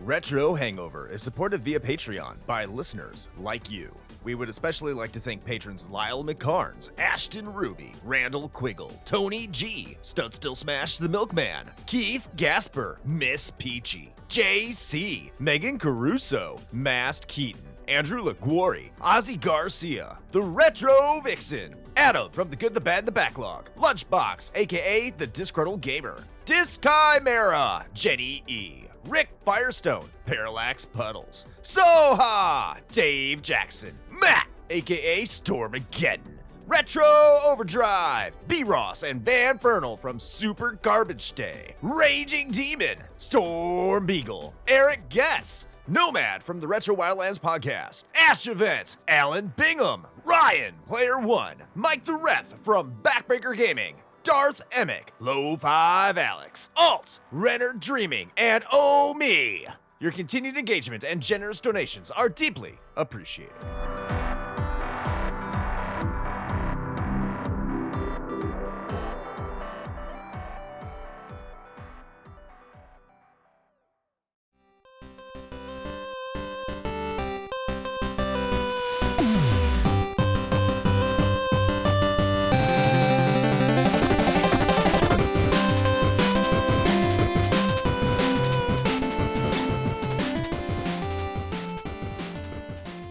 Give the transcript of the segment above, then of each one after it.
Retro Hangover is supported via Patreon by listeners like you. We would especially like to thank patrons Lyle McCarnes, Ashton Ruby, Randall Quiggle, Tony G, Stud Still Smash the Milkman, Keith Gasper, Miss Peachy, JC, Megan Caruso, Mast Keaton, Andrew LaGuarri, Ozzy Garcia, The Retro Vixen, Adam from The Good, the Bad, and the Backlog, Lunchbox, aka The Disgruntled Gamer, Dischimera, Jenny E, Rick Firestone, Parallax Puddles, Soha, Dave Jackson, Matt, aka Stormageddon, Retro Overdrive, B-Ross and Van Fernal from Super Garbage Day, Raging Demon, Storm Beagle, Eric Guess, Nomad from the Retro Wildlands podcast, Ash Event, Alan Bingham, Ryan, Player One, Mike the Ref from Backbreaker Gaming, Darth Emick, Low 5 Alex, Alt, Renner Dreaming, and Oh Me. Your continued engagement and generous donations are deeply appreciated.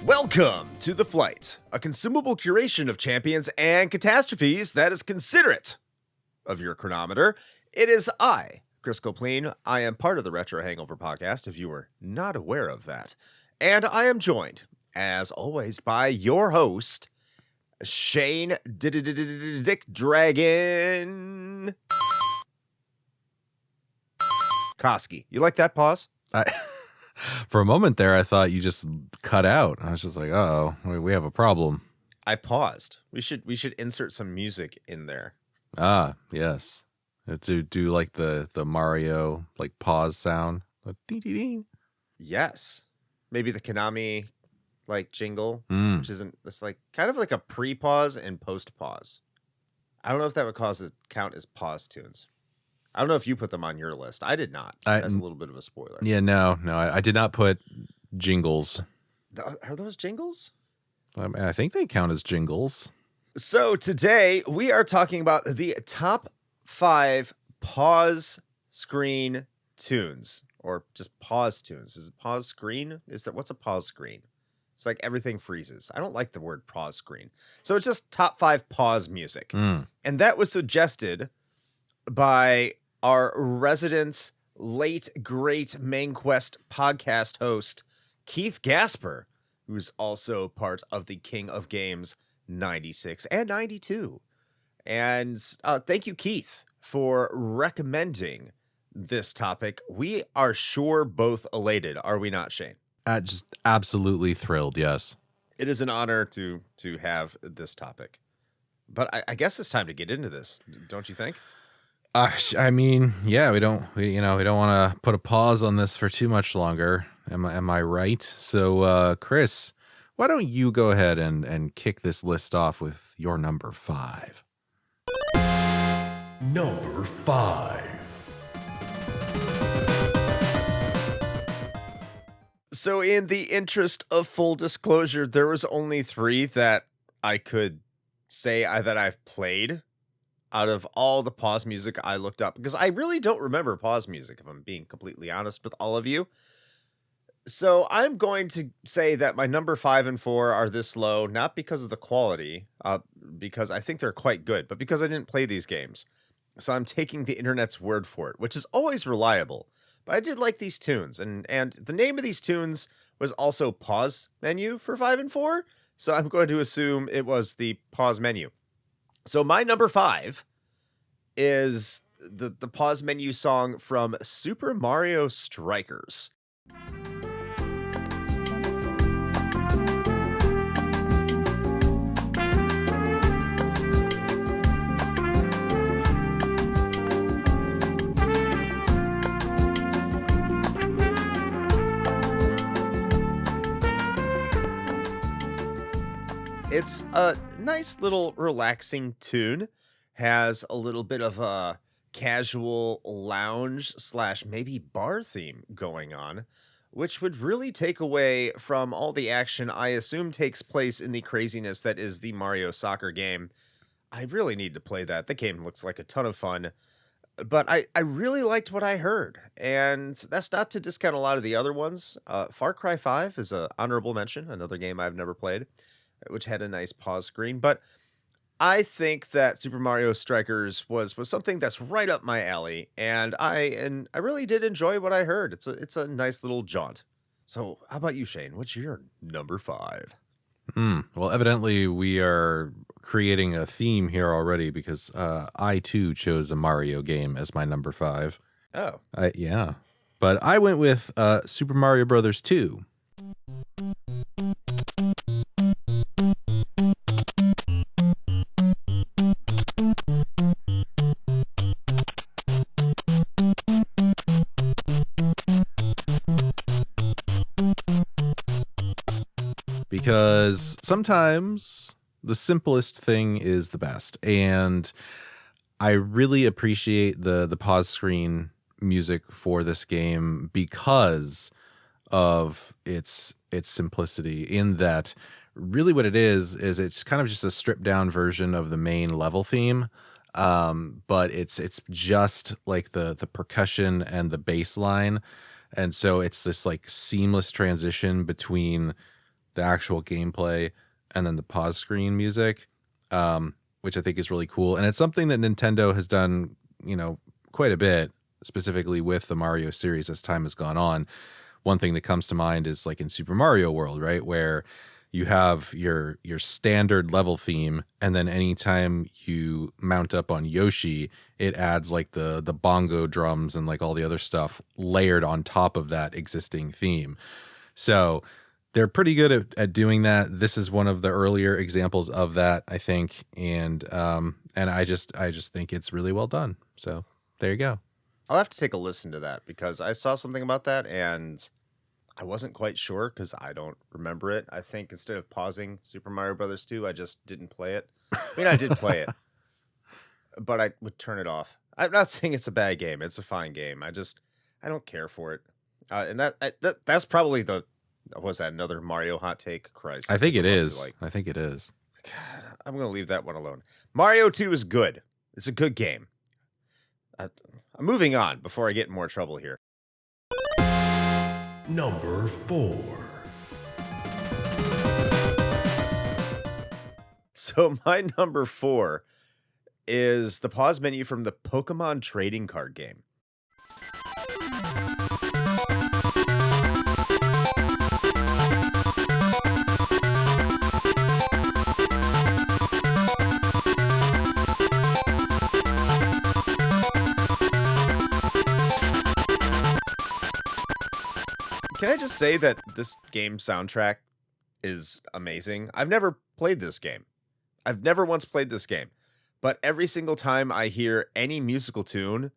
Welcome to The Flight, a consumable curation of champions and catastrophes that is considerate of your chronometer. It is I, Chris Copleen. I am part of the Retro Hangover podcast, if you were not aware of that. And I am joined, as always, by your host, Shane Dick Dragon Koski. You like that pause? For a moment there, I thought you just cut out. I was just like, uh-oh, we have a problem. I paused. We should insert some music in there. Ah, yes. Do like the Mario like pause sound. Ding. Yes. Maybe the Konami like jingle, which isn't, it's like kind of like a pre-pause and post-pause. I don't know if that would count as pause tunes. I don't know if you put them on your list. I did not. That's a little bit of a spoiler. Yeah, no, I did not put jingles. Are those jingles? I mean, I think they count as jingles. So today we are talking about the top 5 pause screen tunes, or just pause tunes. Is it pause screen? What's a pause screen? It's like everything freezes. I don't like the word pause screen. So it's just top 5 pause music. And that was suggested by our resident late great Main Quest podcast host, Keith Gasper, who's also part of the King of Games 96 and 92. And thank you, Keith, for recommending this topic. We are sure both elated, are we not, Shane? Just absolutely thrilled, yes. It is an honor to have this topic. But I guess it's time to get into this, don't you think? I mean, yeah, we don't want to put a pause on this for too much longer. Am I right? So, Chris, why don't you go ahead and kick this list off with your number 5? Number 5. So in the interest of full disclosure, there was only 3 that I could say that I've played out of all the pause music I looked up, because I really don't remember pause music, if I'm being completely honest with all of you. So I'm going to say that my number 5 and 4 are this low, not because of the quality, because I think they're quite good, but because I didn't play these games. So I'm taking the internet's word for it, which is always reliable. But I did like these tunes, and the name of these tunes was also Pause Menu for 5 and 4, so I'm going to assume it was the pause menu. So my number 5 is the pause menu song from Super Mario Strikers. It's a nice little relaxing tune, has a little bit of a casual lounge slash maybe bar theme going on. which would really take away from all the action I assume takes place in the craziness that is the Mario soccer game. I really need to play that. The game looks like a ton of fun, but I really liked what I heard, and that's not to discount a lot of the other ones. Far Cry 5 is a honorable mention, another game I've never played, which had a nice pause screen, but I think that Super Mario Strikers was something that's right up my alley, and I really did enjoy what I heard. It's a nice little jaunt. So, how about you, Shane? What's your number 5? Well, evidently we are creating a theme here already because I too chose a Mario game as my number 5. Oh, Yeah, but I went with Super Mario Brothers 2. Because sometimes the simplest thing is the best, and I really appreciate the pause screen music for this game because of its simplicity, in that really what it is it's kind of just a stripped down version of the main level theme. But it's just like the percussion and the bass line, and so it's this like seamless transition between the actual gameplay and then the pause screen music, which I think is really cool. And it's something that Nintendo has done, quite a bit, specifically with the Mario series as time has gone on. One thing that comes to mind is like in Super Mario World, right? Where you have your standard level theme, and then anytime you mount up on Yoshi, it adds like the bongo drums and like all the other stuff layered on top of that existing theme. So they're pretty good at doing that. This is one of the earlier examples of that, I think, and I just think it's really well done. So there you go. I'll have to take a listen to that because I saw something about that and I wasn't quite sure because I don't remember it. I think instead of pausing Super Mario Brothers 2, I just didn't play it. I mean, I did play it, but I would turn it off. I'm not saying it's a bad game. It's a fine game. I don't care for it. And that's probably was that another Mario hot take? Christ. I think it is. I think it is. God, I'm going to leave that one alone. Mario 2 is good. It's a good game. I'm moving on before I get in more trouble here. Number 4. So my number 4 is the pause menu from the Pokemon trading card game. Can I just say that this game soundtrack is amazing? I've never played this game. I've never once played this game. But every single time I hear any musical tune,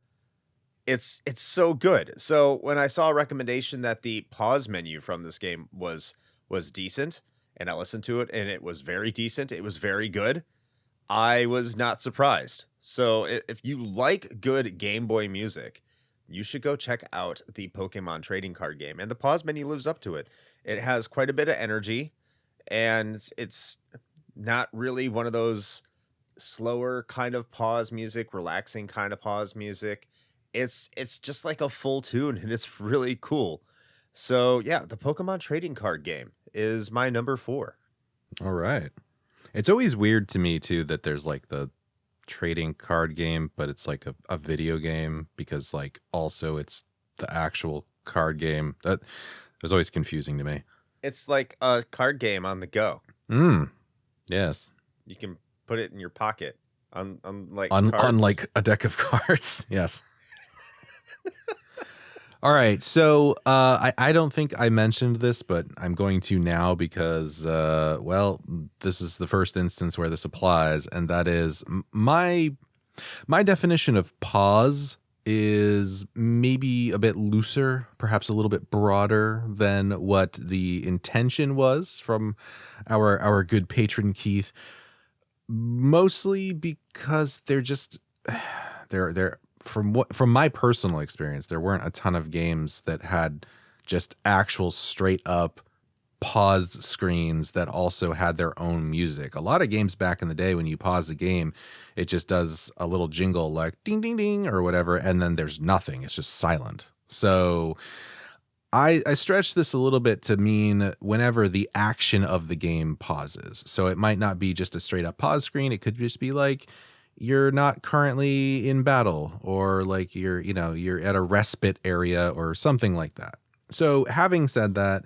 it's so good. So when I saw a recommendation that the pause menu from this game was decent, and I listened to it and it was very decent, it was very good, I was not surprised. So if you like good Game Boy music, you should go check out the Pokemon trading card game. And the pause menu lives up to it. It has quite a bit of energy, and it's not really one of those slower kind of pause music, relaxing kind of pause music. It's just like a full tune, and it's really cool. So yeah, the Pokemon trading card game is my number 4. All right. It's always weird to me too that there's like the trading card game, but it's like a video game, because like also it's the actual card game. That was always confusing to me. It's like a card game on the go. Yes. You can put it in your pocket unlike a deck of cards. Yes. All right. So I don't think I mentioned this, but I'm going to now because, this is the first instance where this applies. And that is my definition of pause is maybe a bit looser, perhaps a little bit broader than what the intention was from our good patron Keith. Mostly because they're just they're from my personal experience, there weren't a ton of games that had just actual straight up pause screens that also had their own music. A lot of games back in the day, when you pause the game, it just does a little jingle like ding, ding, ding, or whatever. And then there's nothing. It's just silent. So I stretch this a little bit to mean whenever the action of the game pauses. So it might not be just a straight up pause screen. It could just be like, you're not currently in battle, or like you're at a respite area or something like that. So having said that,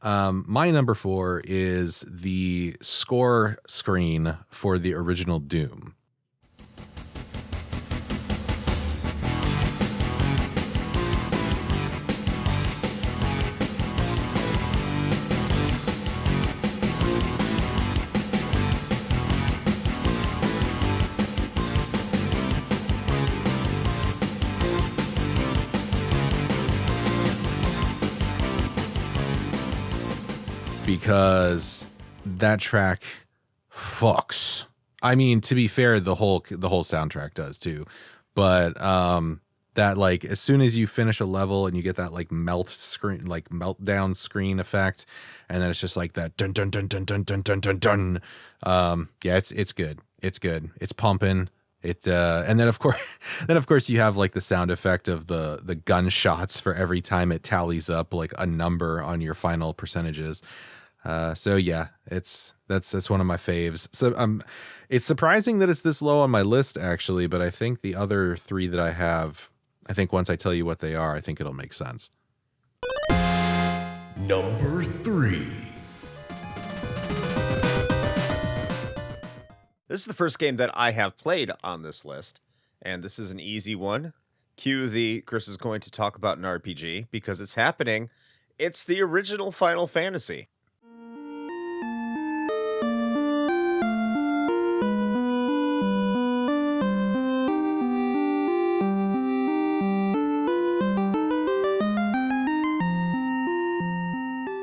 my number 4 is the score screen for the original Doom. Because that track fucks. I mean, to be fair, the whole soundtrack does too. But that, like, as soon as you finish a level and you get that like meltdown screen effect, and then it's just like that dun dun dun dun dun dun dun dun dun. Yeah, it's good. It's good. It's pumping. And then of course you have like the sound effect of the gunshots for every time it tallies up like a number on your final percentages. So yeah, that's one of my faves. So it's surprising that it's this low on my list actually, but I think the other 3 that I have, I think once I tell you what they are, I think it'll make sense. Number 3. This is the first game that I have played on this list, and this is an easy one. Cue the Chris is going to talk about an RPG because it's happening. It's the original Final Fantasy.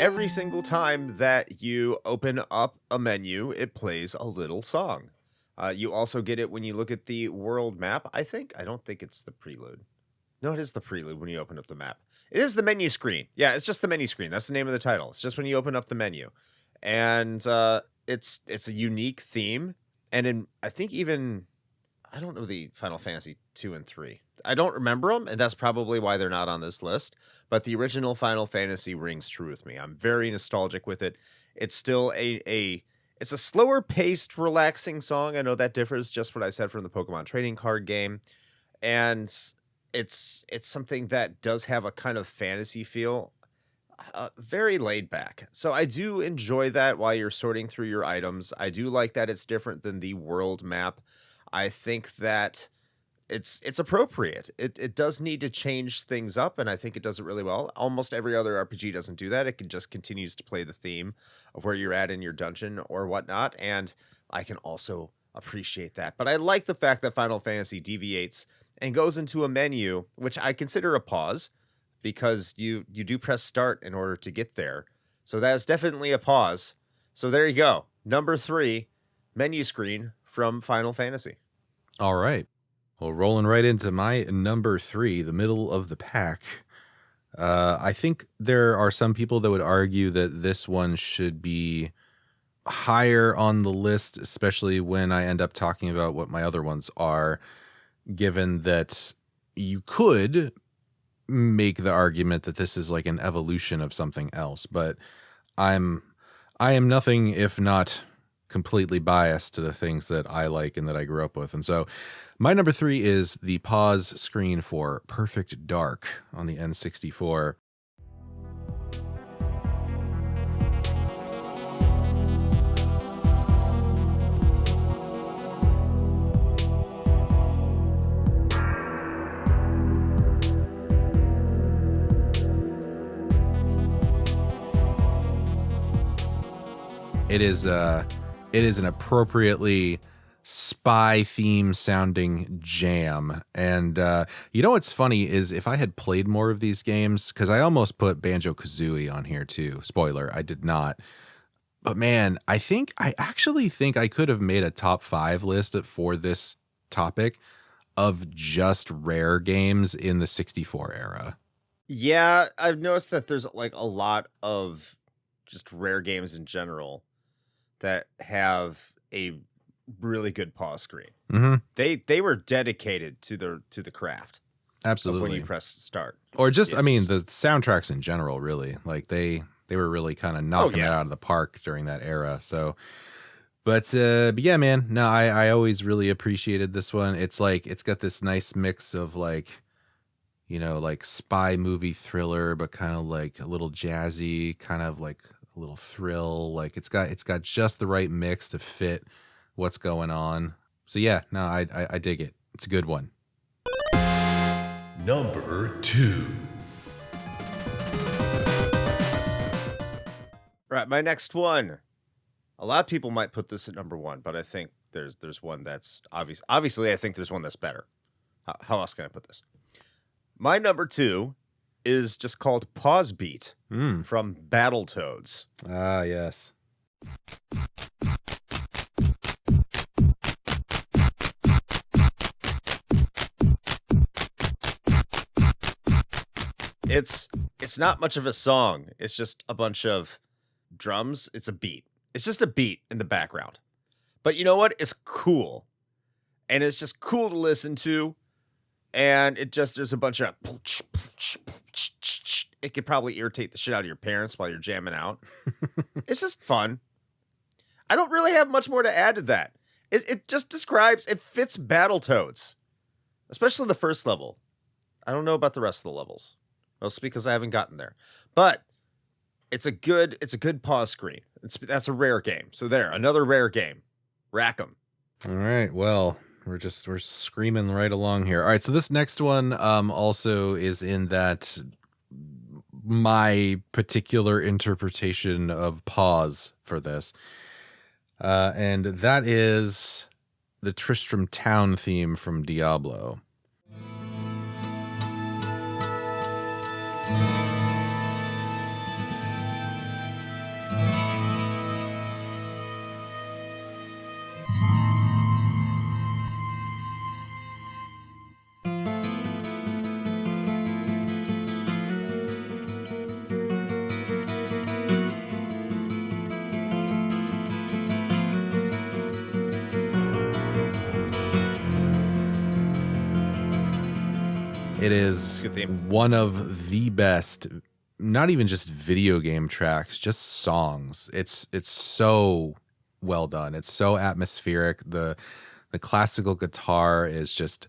Every single time that you open up a menu, it plays a little song. You also get it when you look at the world map. I don't think it's the prelude. No, it is the prelude when you open up the map. It is the menu screen. Yeah, it's just the menu screen. That's the name of the title. It's just when you open up the menu. And it's a unique theme. And I don't know the Final Fantasy 2 and 3. I don't remember them, and that's probably why they're not on this list. But the original Final Fantasy rings true with me. I'm very nostalgic with it. It's still it's a slower paced, relaxing song. I know that differs just what I said from the Pokemon trading card game. And it's something that does have a kind of fantasy feel, very laid back. So I do enjoy that while you're sorting through your items. I do like that it's different than the world map. I think that it's appropriate. It does need to change things up, and I think it does it really well. Almost every other RPG doesn't do that. It just continues to play the theme of where you're at in your dungeon or whatnot, and I can also appreciate that. But I like the fact that Final Fantasy deviates and goes into a menu, which I consider a pause, because you do press start in order to get there. So that is definitely a pause. So there you go. Number 3, menu screen from Final Fantasy. All right. Well, rolling right into my number 3, the middle of the pack. I think there are some people that would argue that this one should be higher on the list, especially when I end up talking about what my other ones are, given that you could make the argument that this is like an evolution of something else. But I am nothing if not completely biased to the things that I like and that I grew up with. And so my number 3 is the pause screen for Perfect Dark on the N64. It is an appropriately spy theme sounding jam. And you know what's funny is if I had played more of these games, because I almost put Banjo-Kazooie on here too. Spoiler, I did not. But man, I actually think I could have made a top 5 list for this topic of just rare games in the 64 era. Yeah, I've noticed that there's like a lot of just rare games in general that have a really good pause screen. Hmm. They were dedicated to the craft of when you Absolutely. press start. Or just, I mean, It's the soundtracks in general, really. Like they were really kind of oh knocking it yeah. out of the park during that era. So, but yeah, man. No, I always really appreciated this one. It's like it's got this nice mix of like, like spy movie thriller, but kind of like a little jazzy, kind of like a little thrill. Like it's got just the right mix to fit what's going on. So yeah, no, I dig it. It's a good one. Number 2. Right, my next one. A lot of people might put this at number one, but I think there's one that's obvious. Obviously, I think there's one that's better. How else can I put this? My number two is just called Pause Beat Mm. from Battletoads. Ah, yes. It's not much of a song. It's just a bunch of drums. It's a beat. It's just a beat in the background. But you know what? It's cool. And it's just cool to listen to. And there's a bunch of it could probably irritate the shit out of your parents while you're jamming out. It's just fun. I don't really have much more to add to that. It just describes, it fits Battletoads, especially the first level. I don't know about the rest of the levels, mostly because I haven't gotten there. But it's a good pause screen. That's a rare game. So there, another rare game. Rack 'em. All right. Well, we're screaming right along here. All right. So this next one also is in that my particular interpretation of pause for this. And that is the Tristram Town theme from Diablo. It is Good theme. one of the best, not even just video game tracks, just songs. It's so well done. It's so atmospheric. The classical guitar is just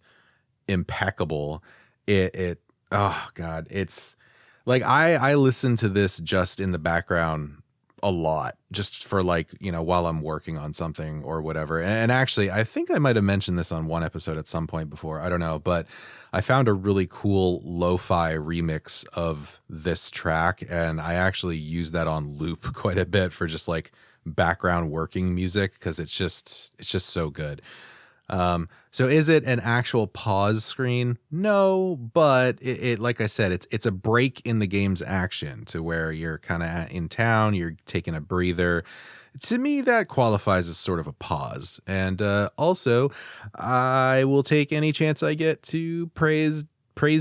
impeccable. It oh god, it's like I listen to this just in the background a lot, just for like, while I'm working on something or whatever. And actually, I think I might have mentioned this on one episode at some point before. I don't know, but I found a really cool lo-fi remix of this track, and I actually use that on loop quite a bit for just like background working music because it's just so good. So is it an actual pause screen? No, but it like I said, it's a break in the game's action to where you're kind of in town, you're taking a breather. To me, that qualifies as sort of a pause. And also, I will take any chance I get to praise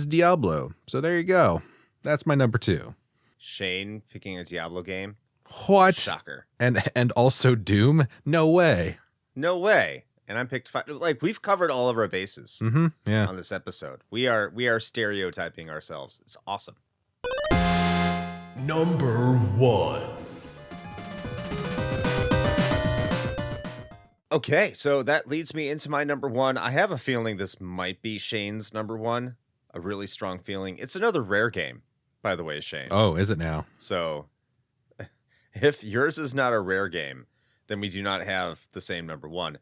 Diablo. So there you go. That's my number 2. Shane picking a Diablo game. What? Shocker. And also Doom? No way. No way. And I'm picked five. Like, we've covered all of our bases Yeah. on this episode. We are stereotyping ourselves. It's awesome. Number 1. Okay, so that leads me into my number 1. I have a feeling this might be Shane's number 1. A really strong feeling. It's another rare game, by the way, Shane. Oh, is it now? So if yours is not a rare game, then we do not have the same number 1.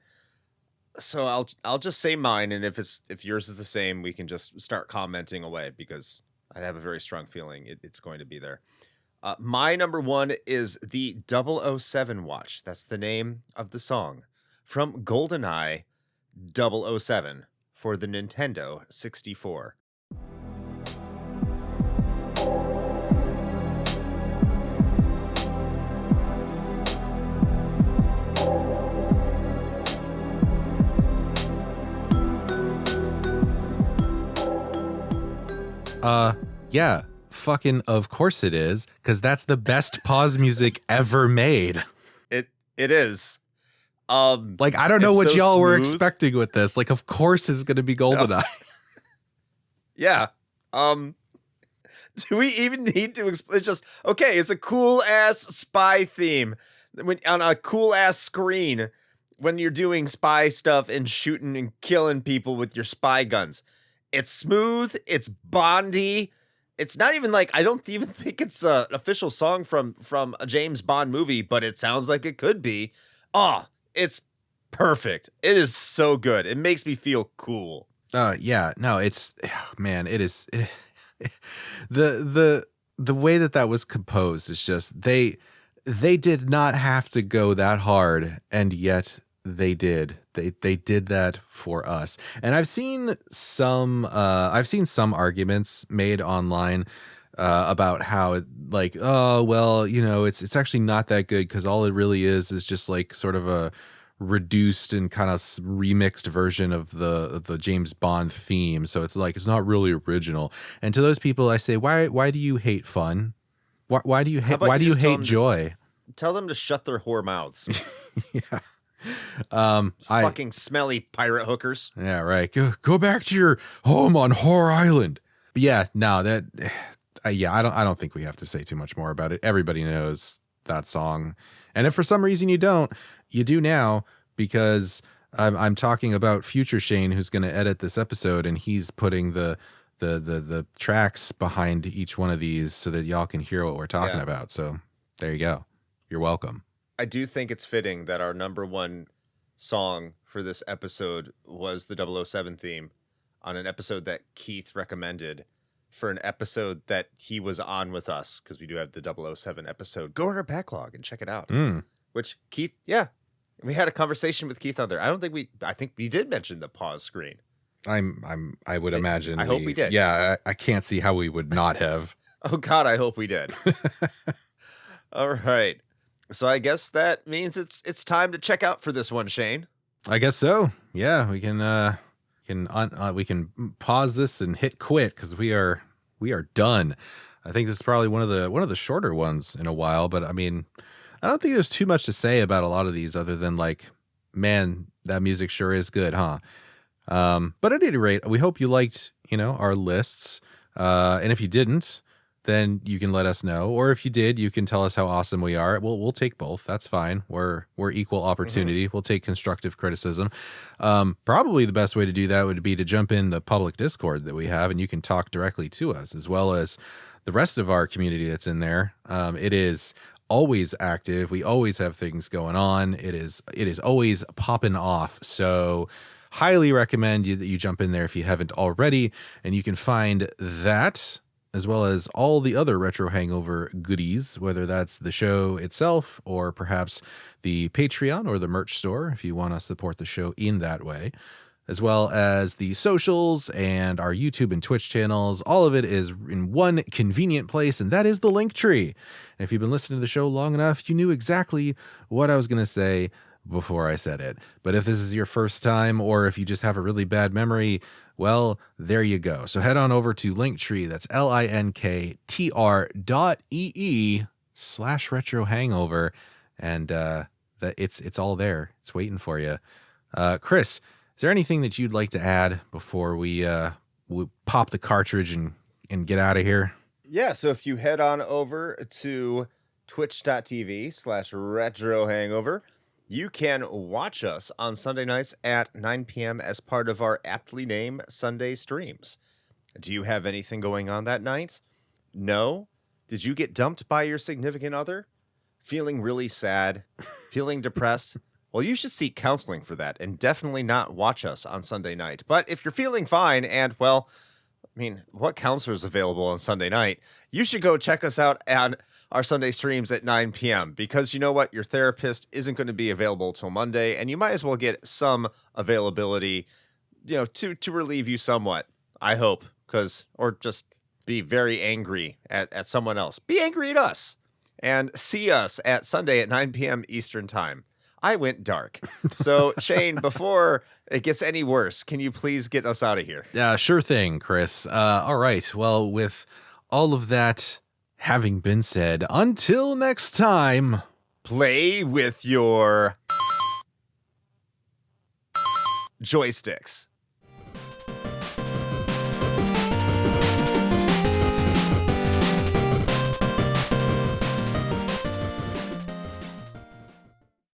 So I'll just say mine, and if yours is the same, we can just start commenting away because I have a very strong feeling it's going to be there. My number 1 is the 007 watch. That's the name of the song from GoldenEye 007 for the Nintendo 64. Yeah, fucking of course it is, because that's the best pause music ever made. It is. Like, I don't know It's what so y'all were smooth. expecting with this. Like, of course it's going to be GoldenEye. Yeah. Do we even need to explain? It's just, okay, it's a cool ass spy theme on a cool ass screen when you're doing spy stuff and shooting and killing people with your spy guns. It's smooth. It's Bondy. It's not even like, I don't even think it's an official song from a James Bond movie, but it sounds like it could be. Oh, it's perfect. It is so good. It makes me feel cool. Yeah, no, it's, man, it is. The way that was composed is just, they did not have to go that hard, and yet they did. They did that for us. And I've seen some arguments made online about how, like, oh well, it's actually not that good because all it really is just like sort of a reduced and kind of remixed version of the James Bond theme. So it's like, it's not really original. And to those people, I say, why do you hate fun? Why do you hate joy? Tell them to shut their whore mouths. Yeah. Fucking smelly pirate hookers. Yeah, right. Go back to your home on Whore Island. But yeah, no, I don't think we have to say too much more about it. Everybody knows that song. And if for some reason you don't, you do now, because I'm talking about future Shane, who's going to edit this episode, and he's putting the tracks behind each one of these so that y'all can hear what we're talking about. So there you go. You're welcome. I do think it's fitting that our number one song for this episode was the 007 theme on an episode that Keith recommended for an episode that he was on with us, because we do have the 007 episode. Go in our backlog and check it out. Which Keith, we had a conversation with Keith on there. I think we did mention the pause screen. I would imagine. I hope we did. Yeah, I can't see how we would not have. Oh God, I hope we did. All right. So I guess that means it's time to check out for this one, Shane. I guess so. Yeah, we can pause this and hit quit, because we are done. I think this is probably one of the shorter ones in a while, but I mean, I don't think there's too much to say about a lot of these other than, like, man, that music sure is good, huh? But at any rate, we hope you liked, our lists. And if you didn't, then you can let us know. Or if you did, you can tell us how awesome we are. We'll take both. That's fine. We're equal opportunity. We'll take constructive criticism. Probably the best way to do that would be to jump in the public Discord that we have, and you can talk directly to us, as well as the rest of our community that's in there. It is always active. We always have things going on. It is always popping off. So highly recommend that you jump in there if you haven't already, and you can find that, as well as all the other Retro Hangover goodies, whether that's the show itself or perhaps the Patreon or the merch store, if you want to support the show in that way, as well as the socials and our YouTube and Twitch channels. All of it is in one convenient place, and that is the Linktree. And if you've been listening to the show long enough, you knew exactly what I was going to say before I said it. But if this is your first time, or if you just have a really bad memory, well, there you go. So head on over to Linktree. That's linktr.ee/retro hangover. And that it's all there. It's waiting for you. Chris, is there anything that you'd like to add before we pop the cartridge and get out of here? Yeah, so if you head on over to twitch.tv/retro hangover, you can watch us on Sunday nights at 9 p.m. as part of our aptly named Sunday streams. Do you have anything going on that night? No? Did you get dumped by your significant other? Feeling really sad? Feeling depressed? Well, you should seek counseling for that, and definitely not watch us on Sunday night. But if you're feeling fine, and, well, I mean, what counselor is available on Sunday night? You should go check us out on our Sunday streams at 9 p.m. because you know what? Your therapist isn't going to be available till Monday, and you might as well get some availability, to relieve you somewhat, I hope, or just be very angry at someone else. Be angry at us, and see us at Sunday at 9 p.m. Eastern Time. I went dark. So, Shane, before it gets any worse, can you please get us out of here? Yeah, sure thing, Chris. All right. Well, with all of that having been said, until next time, Play with your joysticks.